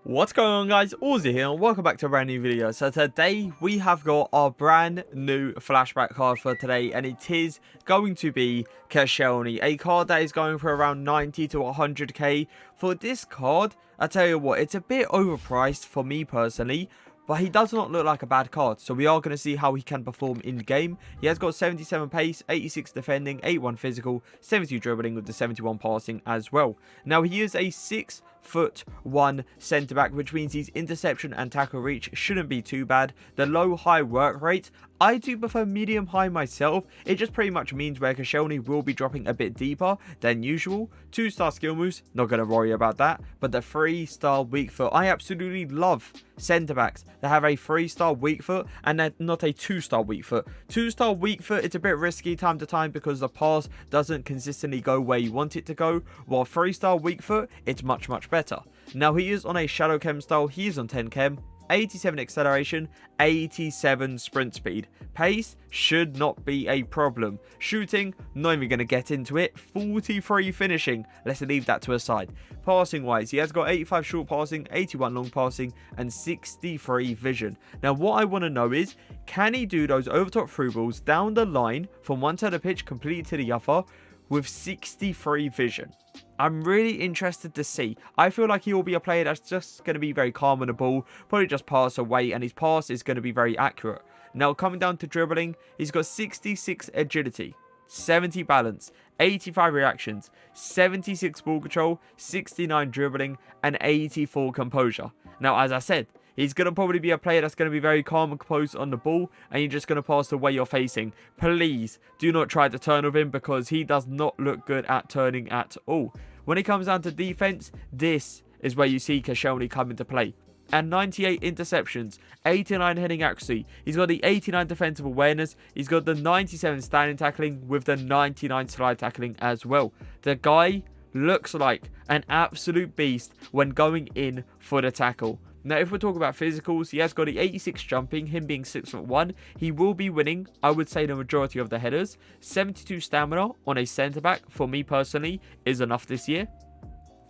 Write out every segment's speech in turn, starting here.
What's going on, guys? Auzio here and welcome back to a brand new video. So today we have got our brand new flashback card for today, and it is going to be Koscielny, a card that is going for around 90 to 100k. For this card, I tell you what, it's a bit overpriced for me personally, but he does not look like a bad card, so we are going to see how he can perform in game. He has got 77 pace, 86 defending, 81 physical, 72 dribbling with the 71 passing as well. Now he is a 6'1" centre back, which means his interception and tackle reach shouldn't be too bad. The low high work rate, I do prefer medium high myself. It just pretty much means where Koscielny will be dropping a bit deeper than usual. 2-star skill moves, not going to worry about that. But the 3-star weak foot, I absolutely love centre backs that have a 3-star weak foot and then not a 2-star weak foot. 2-star weak foot, it's a bit risky time to time because the pass doesn't consistently go where you want it to go, while 3-star weak foot, it's much better. Now he is on a shadow chem style, he is on 10 chem, 87 acceleration, 87 sprint speed. Pace should not be a problem. Shooting, not even going to get into it. 43 finishing, let's leave that to a side. Passing wise, he has got 85 short passing, 81 long passing, and 63 vision. Now what I want to know is, can he do those overtop through balls down the line from one side of the pitch completely to the other with 63 vision? I'm really interested to see. I feel like he will be a player that's just going to be very calm on the ball, probably just pass away, and his pass is going to be very accurate. Now, coming down to dribbling, he's got 66 agility, 70 balance, 85 reactions, 76 ball control, 69 dribbling, and 84 composure. Now, as I said, he's going to probably be a player that's going to be very calm and composed on the ball, and you're just going to pass the way you're facing. Please do not try to turn with him because he does not look good at turning at all. When it comes down to defense, this is where you see Koscielny come into play. And 98 interceptions, 89 heading accuracy. He's got the 89 defensive awareness. He's got the 97 standing tackling with the 99 slide tackling as well. The guy looks like an absolute beast when going in for the tackle. Now, if we're talking about physicals, he has got the 86 jumping, him being 6'1". He will be winning, I would say, the majority of the headers. 72 stamina on a centre-back, for me personally, is enough this year.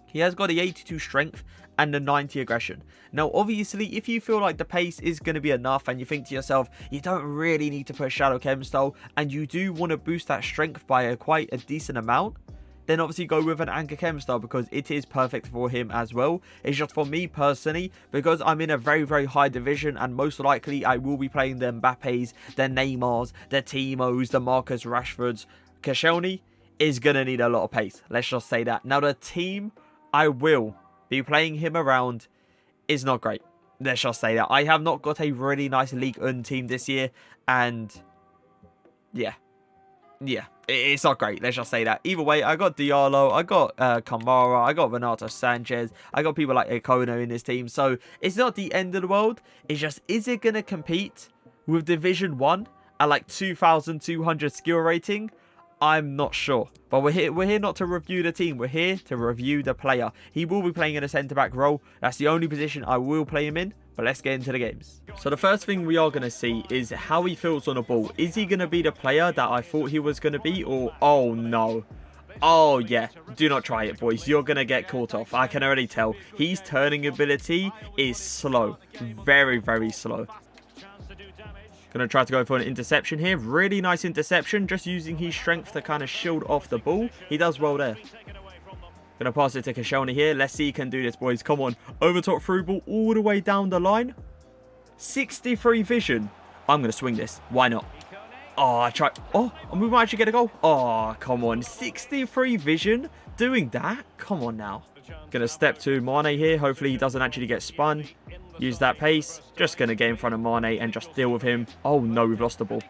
He has got the 82 strength and the 90 aggression. Now, obviously, if you feel like the pace is going to be enough and you think to yourself, you don't really need to put Shadow Chem style, and you do want to boost that strength by quite a decent amount, then obviously go with an Anchor Chem style because it is perfect for him as well. It's just for me personally, because I'm in a very high division and most likely I will be playing the Mbappes, the Neymars, the Timos, the Marcus Rashfords. Koscielny is going to need a lot of pace. Let's just say that. Now, the team I will be playing him around is not great. Let's just say that. I have not got a really nice League 1 team this year, and yeah, it's not great. Let's just say that. Either way, I got Diallo, I got Kamara, I got Renato Sanchez, I got people like Econo in this team. So it's not the end of the world. It's just, is it going to compete with Division 1 at like 2,200 skill rating? I'm not sure. But we're here not to review the team. We're here to review the player. He will be playing in a centre-back role. That's the only position I will play him in. But let's get into the games. So the first thing we are going to see is how he feels on the ball. Is he going to be the player that I thought he was going to be? Or, oh no. Oh yeah, do not try it, boys. You're going to get caught off. I can already tell. His turning ability is slow. Very slow. Going to try to go for an interception here. Really nice interception. Just using his strength to kind of shield off the ball. He does well there. Going to pass it to Koscielny here. Let's see he can do this, boys. Come on. Over top through ball all the way down the line. 63 vision. I'm going to swing this. Why not? Oh, I tried. Oh, and we might actually get a goal. Oh, come on. 63 vision. Doing that? Come on now. Going to step to Mohr here. Hopefully he doesn't actually get spun. Use that pace. Just going to get in front of Mohr and just deal with him. Oh, no. We've lost the ball.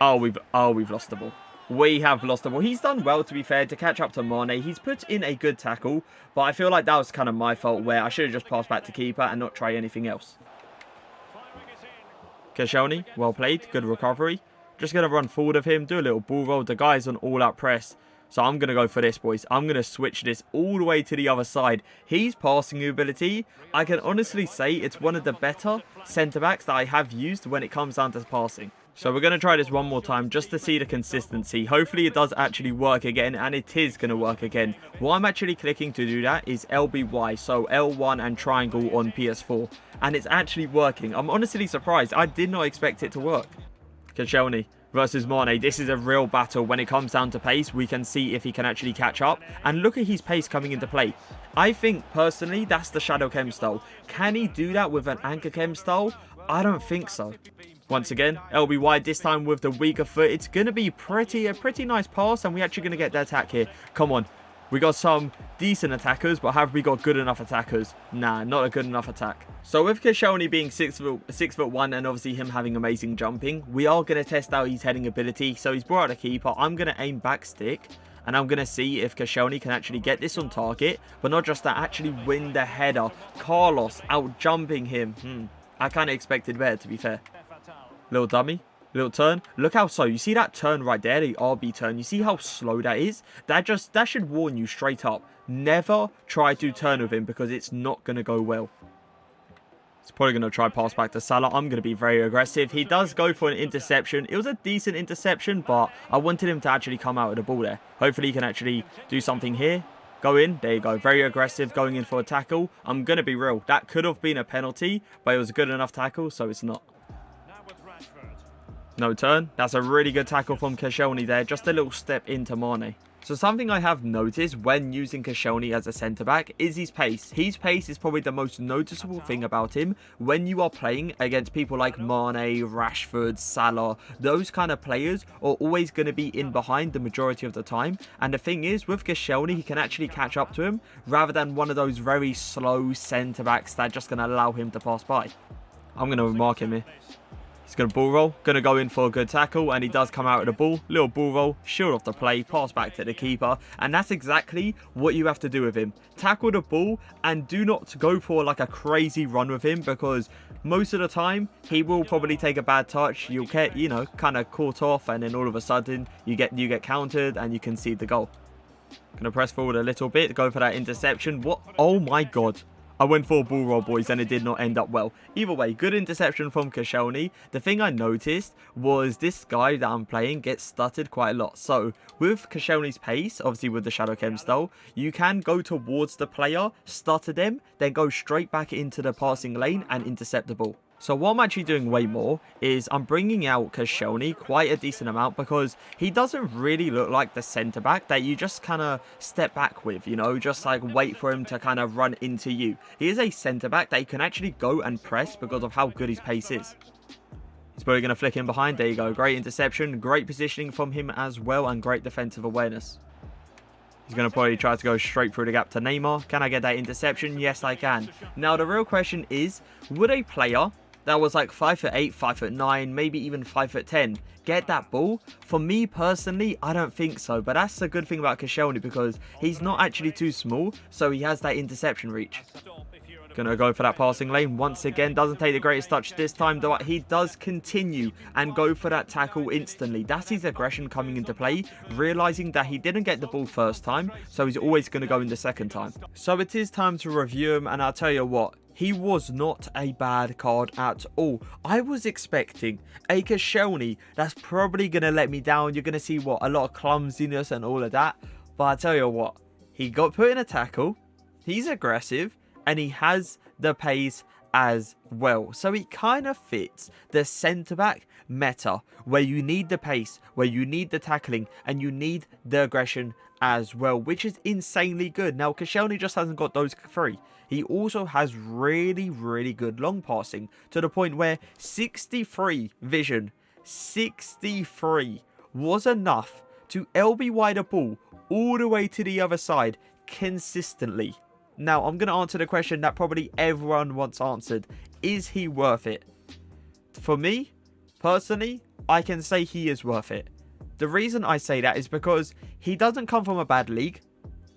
Oh, we've lost the ball. We have lost the ball. He's done well, to be fair, to catch up to Mohr. He's put in a good tackle, but I feel like that was kind of my fault where I should have just passed back to keeper and not try anything else. Koscielny, well played. Good recovery. Just going to run forward of him, do a little ball roll. The guy's on all-out press. So I'm going to go for this, boys. I'm going to switch this all the way to the other side. His passing ability, I can honestly say it's one of the better centre-backs that I have used when it comes down to passing. So we're going to try this one more time just to see the consistency. Hopefully it does actually work again, and it is going to work again. What I'm actually clicking to do that is LBY, so L1 and triangle on PS4. And it's actually working. I'm honestly surprised. I did not expect it to work. Koscielny versus Mohr. This is a real battle. When it comes down to pace, we can see if he can actually catch up. And look at his pace coming into play. I think, personally, that's the Shadow Chem style. Can he do that with an Anchor Chem style? I don't think so. Once again, LBY, this time with the weaker foot. It's going to be a pretty nice pass, and we're actually going to get the attack here. Come on. We got some decent attackers, but have we got good enough attackers? Nah, not a good enough attack. So with Koscielny being 6'1" and obviously him having amazing jumping, we are going to test out his heading ability. So he's brought out a keeper. I'm going to aim back stick, and I'm going to see if Koscielny can actually get this on target, but not just that, actually win the header. Carlos out jumping him. I kind of expected better, to be fair. Little dummy. Little turn. Look how slow. You see that turn right there? The RB turn. You see how slow that is? That should warn you straight up. Never try to turn with him because it's not going to go well. He's probably going to try pass back to Salah. I'm going to be very aggressive. He does go for an interception. It was a decent interception, but I wanted him to actually come out with the ball there. Hopefully he can actually do something here. Go in. There you go. Very aggressive. Going in for a tackle. I'm going to be real. That could have been a penalty, but it was a good enough tackle, so it's not. No turn. That's a really good tackle from Koscielny there. Just a little step into Mohr. So something I have noticed when using Koscielny as a centre-back is his pace. His pace is probably the most noticeable thing about him when you are playing against people like Mohr, Rashford, Salah. Those kind of players are always going to be in behind the majority of the time. And the thing is, with Koscielny, he can actually catch up to him rather than one of those very slow centre-backs that are just going to allow him to pass by. I'm going to remark him here. He's going to ball roll, going to go in for a good tackle, and he does come out with the ball. Little ball roll, shield off the play, pass back to the keeper, and that's exactly what you have to do with him. Tackle the ball, and do not go for like a crazy run with him, because most of the time, he will probably take a bad touch. You'll get, you know, kind of caught off, and then all of a sudden, you get countered, and you concede the goal. Going to press forward a little bit, go for that interception. What? Oh my god. I went for a ball roll, boys, and it did not end up well. Either way, good interception from Koscielny. The thing I noticed was this guy that I'm playing gets stuttered quite a lot. So, with Koscielny's pace, obviously with the Shadow Chem style, you can go towards the player, stutter them, then go straight back into the passing lane and intercept the ball. So what I'm actually doing way more is I'm bringing out Koscielny quite a decent amount because he doesn't really look like the centre-back that you just kind of step back with, you know, just like wait for him to kind of run into you. He is a centre-back that you can actually go and press because of how good his pace is. He's probably going to flick in behind. There you go. Great interception. Great positioning from him as well, and great defensive awareness. He's going to probably try to go straight through the gap to Neymar. Can I get that interception? Yes, I can. Now, the real question is, would a player that was like 5'8", 5'9", maybe even 5'10", get that ball? For me personally, I don't think so. But that's the good thing about Koscielny because he's not actually too small, so he has that interception reach. Gonna go for that passing lane once again. Doesn't take the greatest touch this time, though. He does continue and go for that tackle instantly. That's his aggression coming into play, realizing that he didn't get the ball first time, so he's always going to go in the second time. So it is time to review him, and I'll tell you what, he was not a bad card at all. I was expecting a Koscielny that's probably going to let me down. You're going to see, what, a lot of clumsiness and all of that. But I'll tell you what, he got put in a tackle, he's aggressive, and he has the pace as well. So he kind of fits the centre-back meta, where you need the pace, where you need the tackling, and you need the aggression as well, which is insanely good. Now, Koscielny just hasn't got those three. He also has really, really good long passing, to the point where 63 vision, 63 was enough to LBY the ball all the way to the other side consistently. Now, I'm going to answer the question that probably everyone wants answered. Is he worth it? For me, personally, I can say he is worth it. The reason I say that is because he doesn't come from a bad league,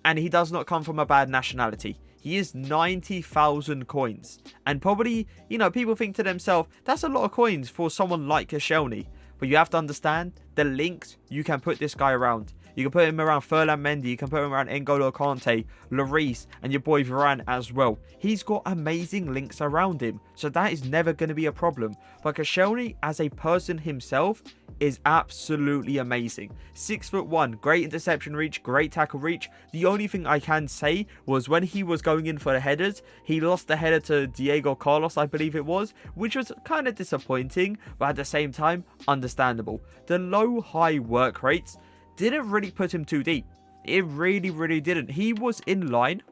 and he does not come from a bad nationality. He is 90,000 coins. And probably, you know, people think to themselves, that's a lot of coins for someone like Koscielny. But you have to understand the links you can put this guy around. You can put him around Ferland Mendy. You can put him around N'Golo Kante, Lloris, and your boy Varane as well. He's got amazing links around him, so that is never going to be a problem. But Koscielny, as a person himself, is absolutely amazing. 6'1", great interception reach, great tackle reach. The only thing I can say was when he was going in for the headers, he lost the header to Diego Carlos, I believe it was, which was kind of disappointing, but at the same time, understandable. The low-high work rates didn't really put him too deep. It really didn't. He was in line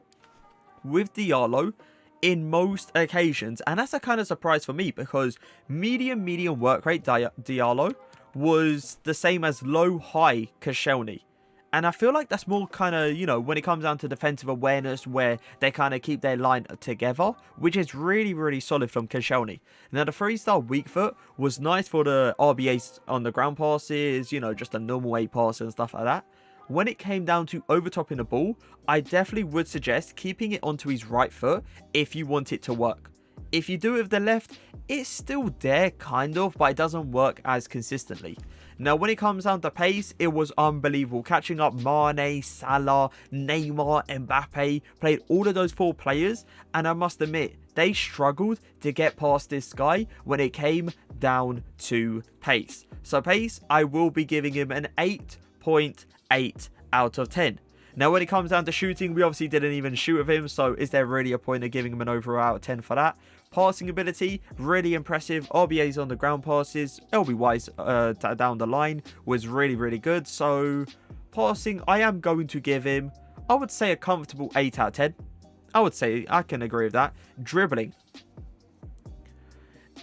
with Diallo in most occasions, and that's a kind of surprise for me because medium work rate Diallo was the same as low-high Koscielny. And I feel like that's more kind of, you know, when it comes down to defensive awareness where they kind of keep their line together, which is really solid from Koscielny. Now, the 3-star weak foot was nice for the RBAs on the ground passes, you know, just a normal 8 pass and stuff like that. When it came down to overtopping the ball, I definitely would suggest keeping it onto his right foot if you want it to work. If you do it with the left, it's still there, kind of, but it doesn't work as consistently. Now, when it comes down to pace, it was unbelievable. Catching up Mane, Salah, Neymar, Mbappe, played all of those 4 players, and I must admit, they struggled to get past this guy when it came down to pace. So pace, I will be giving him an 8.8 out of 10. Now, when it comes down to shooting, we obviously didn't even shoot with him, so is there really a point of giving him an overall out of 10 for that? Passing ability, really impressive. RBAs on the ground passes, LB-wise down the line was really good. So, passing, I am going to give him, I would say, a comfortable 8 out of 10. I would say, I can agree with that. Dribbling,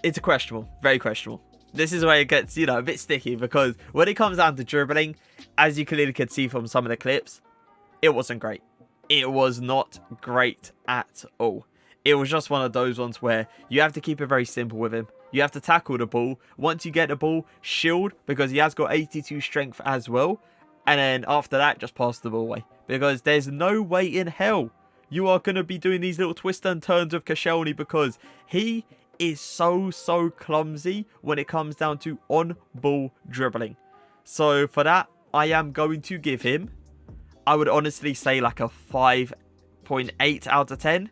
it's a questionable, very questionable. This is where it gets, you know, a bit sticky because when it comes down to dribbling, as you clearly could see from some of the clips, it wasn't great. It was not great at all. It was just one of those ones where you have to keep it very simple with him. You have to tackle the ball. Once you get the ball, shield, because he has got 82 strength as well. And then after that, just pass the ball away. Because there's no way in hell you are going to be doing these little twists and turns with Koscielny because he is so clumsy when it comes down to on-ball dribbling. So for that, I am going to give him, I would honestly say like a 5.8 out of 10.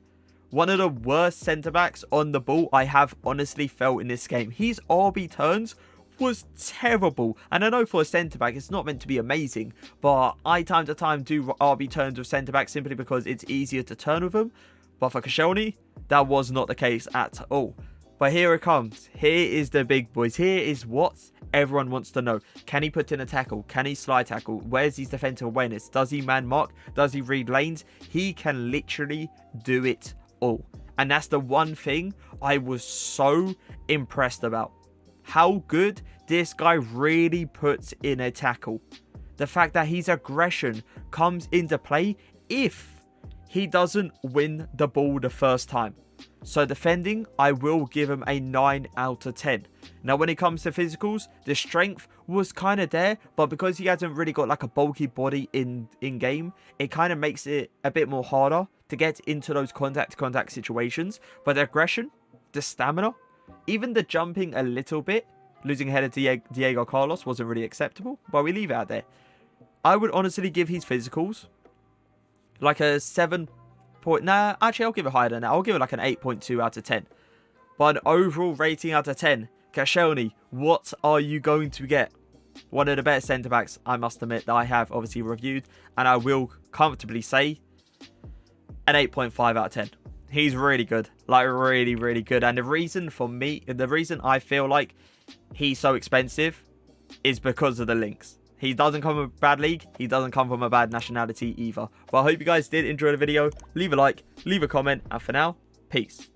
One of the worst centre-backs on the ball I have honestly felt in this game. His RB turns was terrible. And I know for a centre-back, it's not meant to be amazing. But I, time to time, do RB turns with centre-backs simply because it's easier to turn with them. But for Koscielny, that was not the case at all. But here it comes. Here is the big boys. Here is what everyone wants to know. Can he put in a tackle? Can he slide tackle? Where's his defensive awareness? Does he man mark? Does he read lanes? He can literally do it all. And that's the one thing I was so impressed about. How good this guy really puts in a tackle. The fact that his aggression comes into play if he doesn't win the ball the first time. So defending, I will give him a 9 out of 10. Now when it comes to physicals, the strength was kind of there, but because he hasn't really got like a bulky body in game, it kind of makes it a bit more harder to get into those contact situations. But the aggression, the stamina, even the jumping a little bit, losing ahead of Diego Carlos wasn't really acceptable, but we leave it out there. I would honestly give his physicals like a 7. Nah, actually, I'll give it higher than that. I'll give it like an 8.2 out of 10. But an overall rating out of 10, Koscielny, what are you going to get? One of the better centre-backs, I must admit, that I have obviously reviewed. And I will comfortably say an 8.5 out of 10. He's really good. Like, really good. And the reason for me, the reason I feel like he's so expensive is because of the links. He doesn't come from a bad league. He doesn't come from a bad nationality either. But I hope you guys did enjoy the video. Leave a like, leave a comment. And for now, peace.